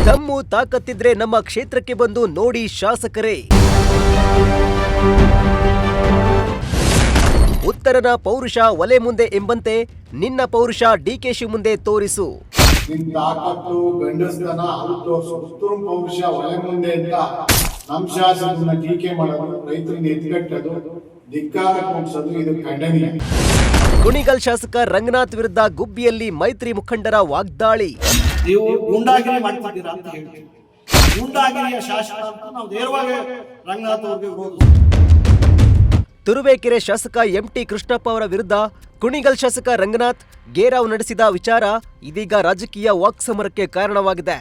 ದಮ್ಮು ತಾಕತ್ತಿದ್ರೆ ನಮ್ಮ ಕ್ಷೇತ್ರಕ್ಕೆ ಬಂದು ನೋಡಿ ಶಾಸಕರೇ. ಉತ್ತರನ ಪೌರುಷ ಒಲೆ ಮುಂದೆ ಎಂಬಂತೆ ನಿನ್ನ ಪೌರುಷ ಡಿಕೆಶಿ ಮುಂದೆ ತೋರಿಸು. ನಿನ್ ತಾಕತ್ತು ಗಂಡಸ್ತನ ಅದು ತೋರಿಸು. ಉತ್ತರ ಪೌರುಷ ಒಲೆ ಮುಂದೆ ಅಂತ ನಮ್ಮ ಶಾಸಕರನ್ನ ಟೀಕೆ ಮಾಡೋದು, ರೈತರನ್ನ ಎತ್ಕಟ್ಟೋದು, ಧಿಕ್ಕಾರ ಕೂಡಿಸೋದು ಇದು ಖಂಡನೀಯ. ಕುಣಿಗಲ್ ಶಾಸಕ ರಂಗನಾಥ್ ವಿರುದ್ಧ ಗುಬ್ಬಿಯಲ್ಲಿ ಮೈತ್ರಿ ಮುಖಂಡರ ವಾಗ್ದಾಳಿ. ನೀವು ಗೂಂಡಾಗಿರಿ ಮಾಡ್ತಿದ್ದೀರಾ ಅಂತ ಹೇಳ್ತೀವಿ. ಗೂಂಡಾಗಿರಿಯ ಶಾಸಕ ಅಂತ ನಾವು ನೇರವಾಗಿ ರಂಗನಾಥ್ ಅವರಿಗೆ ವಿರೋಧಿಸ್ತೀವಿ. ತುರುವೇಕೆರೆ ಶಾಸಕ ಎಂಟಿ ಕೃಷ್ಣಪ್ಪ ಅವರ ವಿರುದ್ಧ ಕುಣಿಗಲ್ ಶಾಸಕ ರಂಗನಾಥ್ ಗೇರಾವ್ ನಡೆಸಿದ ವಿಚಾರ ಇದೀಗ ರಾಜಕೀಯ ವಾಕ್ಸಮರಕ್ಕೆ ಕಾರಣವಾಗಿದೆ.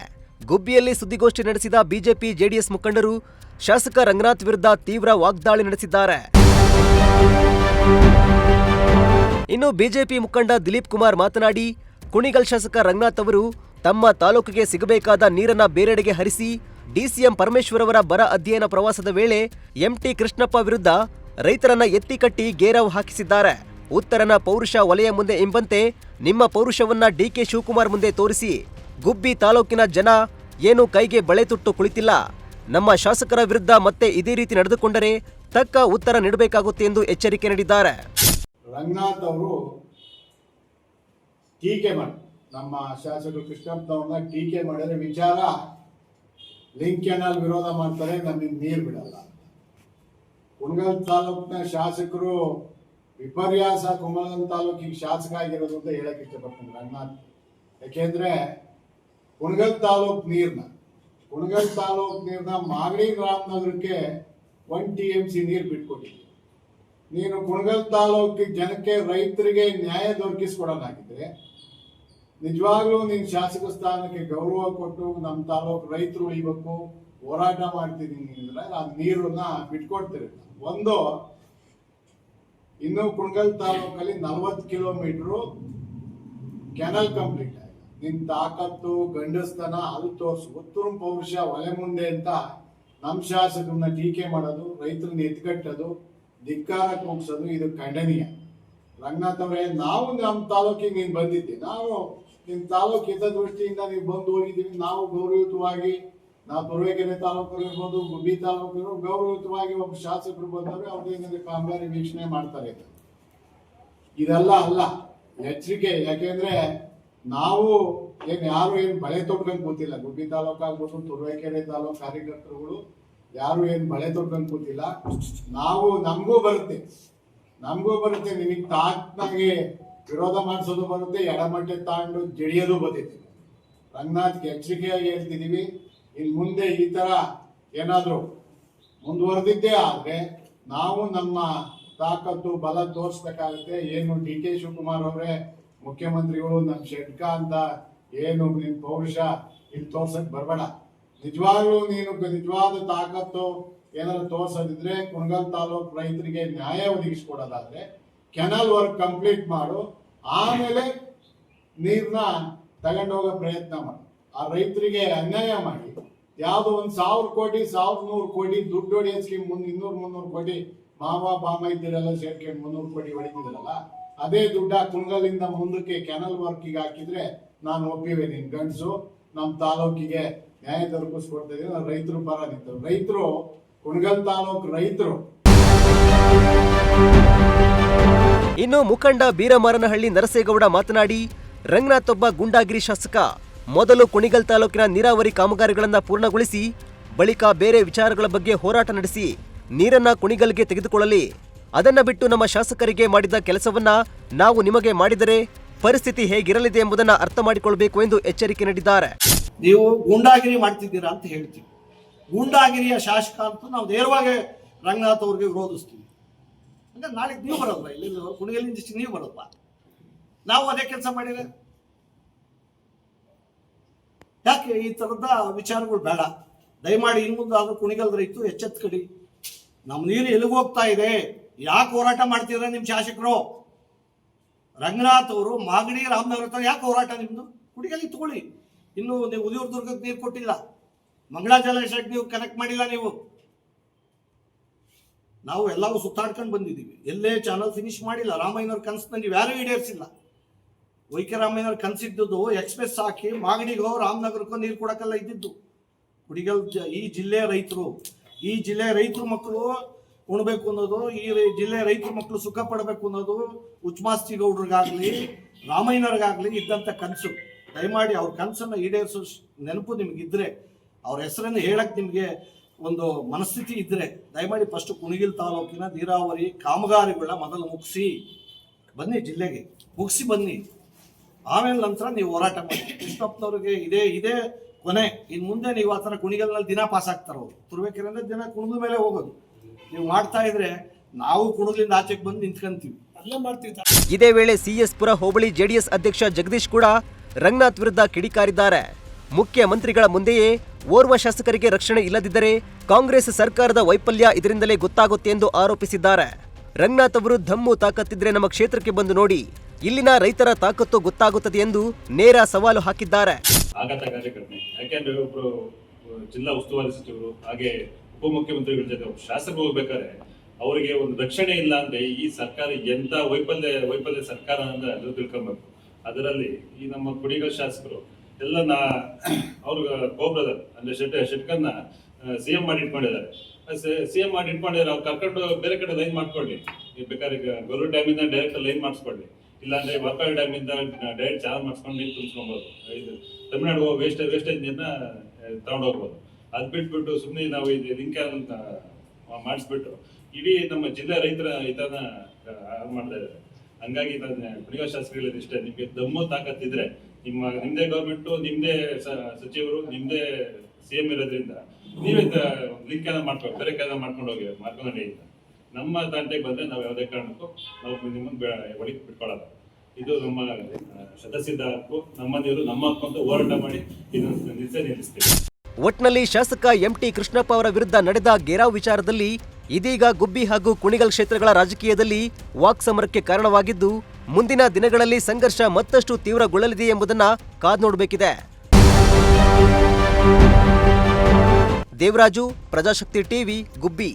ಗುಬ್ಬಿಯಲ್ಲಿ ಸುದ್ದಿಗೋಷ್ಠಿ ನಡೆಸಿದ ಬಿಜೆಪಿ ಜೆಡಿಎಸ್ ಮುಖಂಡರು ಶಾಸಕ ರಂಗನಾಥ್ ವಿರುದ್ಧ ತೀವ್ರ ವಾಗ್ದಾಳಿ ನಡೆಸಿದ್ದಾರೆ. ಇನ್ನು ಬಿಜೆಪಿ ಮುಖಂಡ ದಿಲೀಪ್ ಕುಮಾರ್ ಮಾತನಾಡಿ, ಕುಣಿಗಲ್ ಶಾಸಕ ರಂಗನಾಥ್ ಅವರು ತಮ್ಮ ತಾಲೂಕಿಗೆ ಸಿಗಬೇಕಾದ ನೀರನ್ನ ಬೇರೆಡೆಗೆ ಹರಿಸಿ ಡಿಸಿಎಂ ಪರಮೇಶ್ವರ್ ಅವರ ಬರ ಅಧ್ಯಯನ ಪ್ರವಾಸದ ವೇಳೆ ಎಂಟಿ ಕೃಷ್ಣಪ್ಪ ವಿರುದ್ಧ ರೈತರನ್ನ ಎತ್ತಿಕಟ್ಟಿ ಗೇರಾವ್ ಹಾಕಿಸಿದ್ದಾರೆ. ಉತ್ತರನ ಪೌರುಷ ವಲಯ ಮುಂದೆ ಎಂಬಂತೆ ನಿಮ್ಮ ಪೌರುಷವನ್ನ ಡಿಕೆ ಶಿವಕುಮಾರ್ ಮುಂದೆ ತೋರಿಸಿ. ಗುಬ್ಬಿ ತಾಲೂಕಿನ ಜನ ಏನು ಕೈಗೆ ಬಳೆ ತುಟ್ಟು ಕುಳಿತಿಲ್ಲ. ನಮ್ಮ ಶಾಸಕರ ವಿರುದ್ಧ ಮತ್ತೆ ಇದೇ ರೀತಿ ನಡೆದುಕೊಂಡರೆ ತಕ್ಕ ಉತ್ತರ ನೀಡಬೇಕಾಗುತ್ತೆ ಎಂದು ಎಚ್ಚರಿಕೆ ನೀಡಿದ್ದಾರೆ. ರಂಗನಾಥ್ ಅವರು ಟೀಕೆ ಮಾಡಿ ನಮ್ಮ ಶಾಸಕರು ಕೃಷ್ಣಪ್ಪನವ್ರನ್ನ ಟೀಕೆ ಮಾಡಿದ್ರೆ ವಿಚಾರ ಲಿಂಕ್ ಕೆನಾಲ್ ವಿರೋಧ ಮಾಡ್ತಾರೆ, ನಮಗೆ ನೀರು ಬಿಡಲ್ಲ. ಕುಣಗಲ್ ತಾಲೂಕಿನ ಶಾಸಕರು ವಿಪರ್ಯಾಸ ಕುಣಗಲ್ ತಾಲೂಕಿಗೆ ಶಾಸಕ ಆಗಿರೋದು ಅಂತ ಹೇಳಕ್ ಇಷ್ಟಪಡ್ತೀನಿ ರಂಗನಾಥ್. ಯಾಕೆಂದ್ರೆ ಕುಣಗಲ್ ತಾಲೂಕ್ ನೀರ್ನ ಮಾಗಡಿ ರಾಮನಗರಕ್ಕೆ 1 TMC ನೀರು ಬಿಟ್ಕೊಟ್ಟಿದ್ವಿ. ನೀನು ಕುಣಗಲ್ ತಾಲೂಕಿಗೆ ಜನಕ್ಕೆ ರೈತರಿಗೆ ನ್ಯಾಯ ದೊರಕಿಸ್ಕೊಡೋದಾಗಿದ್ರೆ ನಿಜವಾಗ್ಲೂ ನೀನು ಶಾಸಕ ಸ್ಥಾನಕ್ಕೆ ಗೌರವ ಕೊಟ್ಟು ನಮ್ಮ ತಾಲೂಕು ರೈತರು ಉಳಿಬೇಕು, ಹೋರಾಟ ಮಾಡ್ತಿದ್ದೀನಿ ಅಂದ್ರೆ ಆ ನೀರನ್ನ ಬಿಟ್ಕೊಡ್ತೀರಿ. ಒಂದು ಇನ್ನು ಕುಣಗಲ್ ತಾಲೂಕಲ್ಲಿ 40 ಕಿಲೋಮೀಟರ್ ಕೆನಲ್ ಕಂಪ್ಲೀಟ್ ಆಗಿದೆ. ನಿನ್ ತಾಕತ್ತು ಗಂಡಸ್ತನ ಅದು ತೋರಿಸು. ಉತ್ತರ ಪೌರುಷ ಒಲೆ ಮುಂದೆ ಅಂತ ನಮ್ಮ ಶಾಸಕರನ್ನ ಟೀಕೆ ಮಾಡೋದು, ರೈತರನ್ನ ಎತ್ಕಟ್ಟೋದು, ಧಿಕ್ಕಾರ ಕೂಡಿಸೋದು ಇದು ಖಂಡನೀಯ. ರಂಗನಾಥ್ ಅವರೇ, ನಾವು ನಮ್ಮ ತಾಲೂಕಿಗೆ ನೀನು ಬಂದಿದ್ದೆ, ನಾವು ನಿಮ್ಮ ತಾಲೂಕು ಹಿತದೃಷ್ಟಿಯಿಂದ ನೀವು ಬಂದು ಹೋಗಿದ್ದೀವಿ. ನಾವು ಗೌರವಯುತವಾಗಿ, ನಾವು ತುರುವೇಕೆರೆ ತಾಲೂಕು ಇರ್ಬೋದು, ಗುಬ್ಬಿ ತಾಲೂಕು ಇರ್ಬೋದು, ಗೌರವಯುತವಾಗಿ ಒಬ್ಬ ಶಾಸಕರು ಬಂದವರು ಅವ್ರದ್ದೇನಿದೆ ಕಾಮಗಾರಿ ವೀಕ್ಷಣೆ ಮಾಡ್ತಾರೆ. ಇದೆಲ್ಲ ಅಲ್ಲ, ಎಚ್ಚರಿಕೆ. ಯಾಕೆಂದ್ರೆ ನಾವು ಯಾರು ಬಳೆ ತೊಟ್ಕೊಂಡು ಕೂತಿಲ್ಲ. ಗುಬ್ಬಿ ತಾಲೂಕು ಆಗ್ಬೋದು, ತುರುವೇಕೆರೆ ತಾಲೂಕು ಕಾರ್ಯಕರ್ತರುಗಳು ಯಾರು ಬಳೆ ತೊಟ್ಕೊಂಡು ಕೂತಿಲ್ಲ. ನಾವು ನಮಗೂ ಬರುತ್ತೆ, ನಿಮಗೆ ತಾಕ್ನಾಗೆ ವಿರೋಧ ಮಾಡಿಸೋದು ಬರುತ್ತೆ, ಎಡಮಟ್ಟೆ ತಾಂಡು ಜಡಿಯೋದು ಬರ್ತೈತಿ. ರಂಗನಾಥ್ಗೆ ಎಚ್ಚರಿಕೆಯಾಗಿ ಹೇಳ್ತಿದೀವಿ, ಇನ್ ಮುಂದೆ ಈ ತರ ಏನಾದ್ರು ಮುಂದುವರೆದಿದ್ದೇ ಆದ್ರೆ ನಾವು ನಮ್ಮ ತಾಕತ್ತು ಬಲ ತೋರಿಸ್ಬೇಕಾಗುತ್ತೆ. ಏನು ಡಿ.ಕೆ. ಶಿವಕುಮಾರ್ ಅವರೇ ಮುಖ್ಯಮಂತ್ರಿಗಳು ನಮ್ಮ ಷಡ್ಕ ಅಂತ ಏನು ನಿನ್ ಪೌರುಷ ಇಲ್ಲಿ ತೋರ್ಸಕ್ ಬರ್ಬೇಡ. ನಿಜವಾಗ್ಲೂ ನೀನು ನಿಜವಾದ ತಾಕತ್ತು ಏನಾದ್ರು ತೋರ್ಸೋದಿದ್ರೆ ಕುಣಗಲ್ ತಾಲೂಕು ರೈತರಿಗೆ ನ್ಯಾಯ ಒದಗಿಸ್ಕೊಡೋದಾದ್ರೆ ಕೆನಲ್ ವರ್ಕ್ ಕಂಪ್ಲೀಟ್ ಮಾಡು, ಆಮೇಲೆ ನೀರ್ನ ತಗೊಂಡೋಗೋ ಪ್ರಯತ್ನ ಮಾಡು. ಆ ರೈತರಿಗೆ ಅನ್ಯಾಯ ಮಾಡಿ ಯಾವ್ದೋ 1,000 ಕೋಟಿ 1,100 ಕೋಟಿ ದುಡ್ಡು ಹೊಡೆಯೋ ಸ್ಕೀಮ್ 200-300 ಕೋಟಿ ಬಾಮ ಇದ್ದಿರಲ್ಲ ಸೇರ್ಕೊಂಡು 300 ಕೋಟಿ ಹೊಡಿತಿದ್ರಲ್ಲ, ಅದೇ ದುಡ್ಡ ಕುಣಗಲಿಂದ ಮುಂದಕ್ಕೆ ಕೆನಲ್ ವರ್ಕಿಗೆ ಹಾಕಿದ್ರೆ ನಾನು ಒಪ್ಪಿವೆ. ನಿನ್ ಗಂಡಸು ನಮ್ಮ ತಾಲೂಕಿಗೆ ನ್ಯಾಯ ದೊರಕಿಸ್ಕೊಡ್ತಾ ಇದ್ದೀವಿ. ರೈತರು ಪರ ನಿಂತರು. ರೈತರು ಕುಣಗಲ್ ತಾಲೂಕು ರೈತರು. ಇನ್ನು ಮುಖಂಡ ಬೀರಮಾರನಹಳ್ಳಿ ನರಸೇಗೌಡ ಮಾತನಾಡಿ, ರಂಗನಾಥ್ ಒಬ್ಬ ಗುಂಡಾಗಿರಿ ಶಾಸಕ. ಮೊದಲು ಕುಣಿಗಲ್ ತಾಲೂಕಿನ ನೀರಾವರಿ ಕಾಮಗಾರಿಗಳನ್ನ ಪೂರ್ಣಗೊಳಿಸಿ ಬಳಿಕ ಬೇರೆ ವಿಚಾರಗಳ ಬಗ್ಗೆ ಹೋರಾಟ ನಡೆಸಿ ನೀರನ್ನ ಕುಣಿಗಲ್ಗೆ ತೆಗೆದುಕೊಳ್ಳಲಿ. ಅದನ್ನ ಬಿಟ್ಟು ನಮ್ಮ ಶಾಸಕರಿಗೆ ಮಾಡಿದ ಕೆಲಸವನ್ನ ನಾವು ನಿಮಗೆ ಮಾಡಿದರೆ ಪರಿಸ್ಥಿತಿ ಹೇಗಿರಲಿದೆ ಎಂಬುದನ್ನ ಅರ್ಥ ಮಾಡಿಕೊಳ್ಳಬೇಕು ಎಂದು ಎಚ್ಚರಿಕೆ ನೀಡಿದ್ದಾರೆ. ನೀವು ಗೂಂಡಾಗಿರಿ ಮಾಡ್ತಿದ್ದೀರಾ ಅಂತ ಹೇಳ್ತೀವಿ. ಗೂಂಡಾಗಿರಿಯ ಶಾಸಕ ಅಂತ ನಾವು ನೇರವಾಗಿ ರಂಗನಾಥ್ ಅವ್ರಿಗೆ ವಿರೋಧಿಸ್ತೀವಿ. ಅಂದ್ರೆ ನಾಳೆ ನೀವು ಬರೋಲ್ಲ, ಇಲ್ಲಿ ಕುಣಿಗಲಿಂದ ನೀವು ಬರೋಲ್ಲ, ನಾವು ಅದೇ ಕೆಲಸ ಮಾಡಿದ್ರೆ ಯಾಕೆ ಈ ತರದ ವಿಚಾರಗಳು ಬೇಡ. ದಯಮಾಡಿ ಇನ್ನು ಮುಂದೆ ಆದ್ರೂ ಕುಣಿಗಲ್ ರೈತು ಎಚ್ಚೆತ್ಕಡಿ. ನಮ್ಮ ನೀರು ಎಲ್ಲಿಗೆ ಹೋಗ್ತಾ ಇದೆ, ಯಾಕೆ ಹೋರಾಟ ಮಾಡ್ತಿದ್ರೆ ನಿಮ್ಮ ಶಾಸಕರು? ರಂಗನಾಥ್ ಅವರು ಮಾಗಡಿ ರಾಮನಗರ ಹತ್ರ ಯಾಕೆ ಹೋರಾಟ ನಿಮ್ದು? ಕುಣಿಗಲಿಗೆ ತಗೊಳ್ಳಿ. ಇನ್ನು ನೀವು ಉದಿಯೂರು ದುರ್ಗಕ್ಕೆ ನೀರು ಕೊಟ್ಟಿಲ್ಲ, ಮಂಗಳಾ ಜಲಾಶಯಕ್ಕೆ ನೀವು ಕನೆಕ್ಟ್ ಮಾಡಿಲ್ಲ. ನಾವು ಎಲ್ಲವೂ ಸುತ್ತಾಡ್ಕೊಂಡು ಬಂದಿದ್ದೀವಿ, ಎಲ್ಲೇ ಚಾನಲ್ ಫಿನಿಶ್ ಮಾಡಿಲ್ಲ. ರಾಮಯ್ಯನವ್ರ ಕನಸನ್ನ ನೀವು ಯಾರೂ ಈಡೇರಿಸಿಲ್ಲ. ವೈಕರಾಮಯ್ಯನವ್ರು ಕನಸಿದ್ದದ್ದು ಎಕ್ಸ್ಪ್ರೆಸ್ ಹಾಕಿ ಮಾಗಡಿಗೋ ರಾಮನಗರಕ್ಕೋ ನೀರು ಕೊಡೋಕ್ಕೆಲ್ಲ ಇದ್ದಿದ್ದು. ಕುಣಿಗಲ್ ಈ ಜಿಲ್ಲೆಯ ರೈತರು ಮಕ್ಕಳು ಉಣ್ಬೇಕು ಅನ್ನೋದು, ಈ ಜಿಲ್ಲೆಯ ರೈತರ ಮಕ್ಕಳು ಸುಖ ಪಡಬೇಕು ಅನ್ನೋದು ಉಚ್ಮಾಸ್ತಿಗೌಡ್ರಿಗಾಗ್ಲಿ ರಾಮಯ್ಯನವ್ರಿಗಾಗ್ಲಿ ಇದ್ದಂಥ ಕನಸು. ದಯಮಾಡಿ ಅವ್ರ ಕನಸನ್ನು ಈಡೇರಿಸೋ ನೆನಪು ನಿಮಗಿದ್ರೆ, ಅವ್ರ ಹೆಸರನ್ನು ಹೇಳಕ್ಕೆ ನಿಮಗೆ ಒಂದು ಮನಸ್ಥಿತಿ ಇದ್ದರೆ ದಯಮಾಡಿ ಫಸ್ಟ್ ಕುಣಿಗಲ್ ತಾಲೂಕಿನ ನೀರಾವರಿ ಕಾಮಗಾರಿಗಳನ್ನ ಮೊದಲು ಮುಗಿಸಿ ಬನ್ನಿ, ಜಿಲ್ಲೆಗೆ ಮುಗಿಸಿ ಬನ್ನಿ. ಆಮೇಲೆ ನಂತರ ನೀವು ಹೋರಾಟ ಮಾಡಿ. ಕೃಷ್ಣಪ್ಪನವ್ರಿಗೆ ಇದೇ ಕೊನೆ. ಇನ್ನು ಮುಂದೆ ನೀವು ಆ ಥರ ಕುಣಿಗಲ್ನಲ್ಲಿ ದಿನ ಪಾಸ್ ಆಗ್ತಾರೋ, ತುರ್ಬೇಕೆರೆ ದಿನ ಕುಣಿದ ಮೇಲೆ ಹೋಗೋದು ನೀವು ಮಾಡ್ತಾ ಇದ್ರೆ ನಾವು ಕುಣಿಗಲಿಂದ ಆಚೆಗೆ ಬಂದು ನಿಂತ್ಕೊಂತೀವಿ, ಅಲ್ಲೇ ಮಾಡ್ತೀವಿ. ಇದೇ ವೇಳೆ ಸಿಎಸ್ ಪುರ ಹೋಬಳಿ ಜೆಡಿಎಸ್ ಅಧ್ಯಕ್ಷ ಜಗದೀಶ್ ಕೂಡ ರಂಗನಾಥ್ ವಿರುದ್ಧ ಕಿಡಿಕಾರಿದ್ದಾರೆ. ಮುಖ್ಯಮಂತ್ರಿಗಳ ಮುಂದೆಯೇ ಓರ್ವ ಶಾಸಕರಿಗೆ ರಕ್ಷಣೆ ಇಲ್ಲದಿದ್ದರೆ ಕಾಂಗ್ರೆಸ್ ಸರ್ಕಾರದ ವೈಫಲ್ಯ ಇದರಿಂದಲೇ ಗೊತ್ತಾಗುತ್ತೆ ಎಂದು ಆರೋಪಿಸಿದ್ದಾರೆ. ರಂಗನಾಥ್ ಅವರು ದಮ್ಮು ತಾಕತ್ತಿದ್ರೆ ನಮ್ಮ ಕ್ಷೇತ್ರಕ್ಕೆ ಬಂದು ನೋಡಿ, ಇಲ್ಲಿನ ರೈತರ ತಾಕತ್ತು ಗೊತ್ತಾಗುತ್ತದೆ ಎಂದು ನೇರ ಸವಾಲು ಹಾಕಿದ್ದಾರೆ. ಆಘಾತ ಕಾರ್ಯಕರ್ತನೆ, ಯಾಕೆಂದ್ರೆ ಒಬ್ರು ಜಿಲ್ಲಾ ಉಸ್ತುವಾರಿ ಸಚಿವರು ಹಾಗೆ ಉಪಮುಖ್ಯಮಂತ್ರಿಗಳ ಜೊತೆ ಶಾಸಕರು ಹೋಗ್ಬೇಕಾದ್ರೆ ಅವರಿಗೆ ಒಂದು ರಕ್ಷಣೆ ಇಲ್ಲ ಅಂದ್ರೆ ಈ ಸರ್ಕಾರ ಎಂತ ವೈಫಲ್ಯ ಸರ್ಕಾರ ಅಂದ್ರೆ ಅದು ತಿಳ್ಕೊಬೇಕು. ಅದರಲ್ಲಿ ಈ ನಮ್ಮ ಕುಣಿಗಲ್ ಶಾಸಕರು ಎಲ್ಲ ಅವ್ರ ಗೋಬ್ರದರ್ ಅಂದ್ರೆ ಶೆಟ್ಕನ್ನ ಸಿಎಂ ಮಾಡಿ ಇಟ್ಕೊಂಡಿದ್ದಾರೆ. ಸಿಎಂ ಮಾಡಿ ಇಟ್ಕೊಂಡಿದ್ದಾರೆ. ಅವ್ರು ಕರ್ಕೊಂಡು ಬೇರೆ ಕಡೆ ಲೈನ್ ಮಾಡ್ಕೊಳ್ಳಿ, ಬೇಕಾದ್ರೆ ಗೊರೂರು ಡ್ಯಾಮಿಂದ ಡೈರೆಕ್ಟ್ ಲೈನ್ ಮಾಡಿಸ್ಕೊಳ್ಳಿ, ಇಲ್ಲಾಂದ್ರೆ ವರ್ಕಾಡಿ ಡ್ಯಾಮಿಂದ ಡೈರೆಕ್ಟ್ ಚಾರ್ಜ್ ಮಾಡಿಸ್ಕೊಂಡು ನೀರು ತುಂಬಿಸ್ಕೊಬೋದು. ಇದು ತಮಿಳ್ನಾಡು ವೇಸ್ಟೇಜ್ ನೀರನ್ನ ತಗೊಂಡು ಹೋಗ್ಬೋದು. ಅದ್ ಬಿಟ್ಬಿಟ್ಟು ಸುಮ್ಮನೆ ನಾವು ಇದು ಲಿಂಕ್ ಅಂತ ಮಾಡಿಸ್ಬಿಟ್ಟು ಇಡೀ ನಮ್ಮ ಜಿಲ್ಲೆ ರೈತರ ಇದನ್ನ ಮಾಡ್ತಾ ಇದ್ದಾರೆ. ಹಂಗಾಗಿ ಕುಣಿಗಲ್ ಶಾಸಕರಲ್ಲಿ ಇಷ್ಟೇ, ನಿಮ್ಗೆ ದಮ್ಮು ತಾಕತ್ತಿದ್ರೆ ನಿಮ್ದೇ ಗೌರ್ಮೆಂಟ್, ನಿಮ್ದೇ ಸಚಿವರು, ನಿಮ್ದೇ ಸಿಎಂ ಇರೋದ್ರಿಂದ ನೀವೇ ಲಿಂಕ್ ಮಾಡ್ಕೊಂಡು ಬೇರೆ ಕೆಲಸ ಮಾಡ್ಕೊಂಡು ಹೋಗಿ ನಮ್ಮ ತಂಟೆಗೆ ಬಂದ್ರೆ ನಾವು ಯಾವುದೇ ಕಾರಣಕ್ಕೂ ನಾವು ನಿಮ್ಮನ್ನು ಒಳಗೆ ಬಿಟ್ಕೊಳ್ಳೋಲ್ಲ. ಇದು ನಮ್ಮ ಶತಸಿದ್ಧ ಹಕ್ಕು, ನಮ್ಮ ನೀರು ನಮ್ಮ ಹಕ್ಕು ಅಂತ ಹೋರಾಟ ಮಾಡಿ ಇದನ್ನು ನಿಲ್ಲಿಸ್ತೀವಿ. ಒಟ್ನಲ್ಲಿ ಶಾಸಕ ಎಂಟಿ ಕೃಷ್ಣಪ್ಪ ಅವರ ವಿರುದ್ಧ ನಡೆದ ಘೇರಾವ್ ವಿಚಾರದಲ್ಲಿ ಇದೀಗ ಗುಬ್ಬಿ ಹಾಗೂ ಕುಣಿಗಲ್ ಕ್ಷೇತ್ರಗಳ ರಾಜಕೀಯದಲ್ಲಿ ವಾಕ್ಸಮರಕ್ಕೆ ಕಾರಣವಾಗಿದ್ದು, ಮುಂದಿನ ದಿನಗಳಲ್ಲಿ ಸಂಘರ್ಷ ಮತ್ತಷ್ಟು ತೀವ್ರಗೊಳ್ಳಲಿದೆ ಎಂಬುದನ್ನ ಕಾದು ನೋಡಬೇಕಿದೆ. ದೇವರಾಜು, ಪ್ರಜಾಶಕ್ತಿ ಟಿವಿ, ಗುಬ್ಬಿ.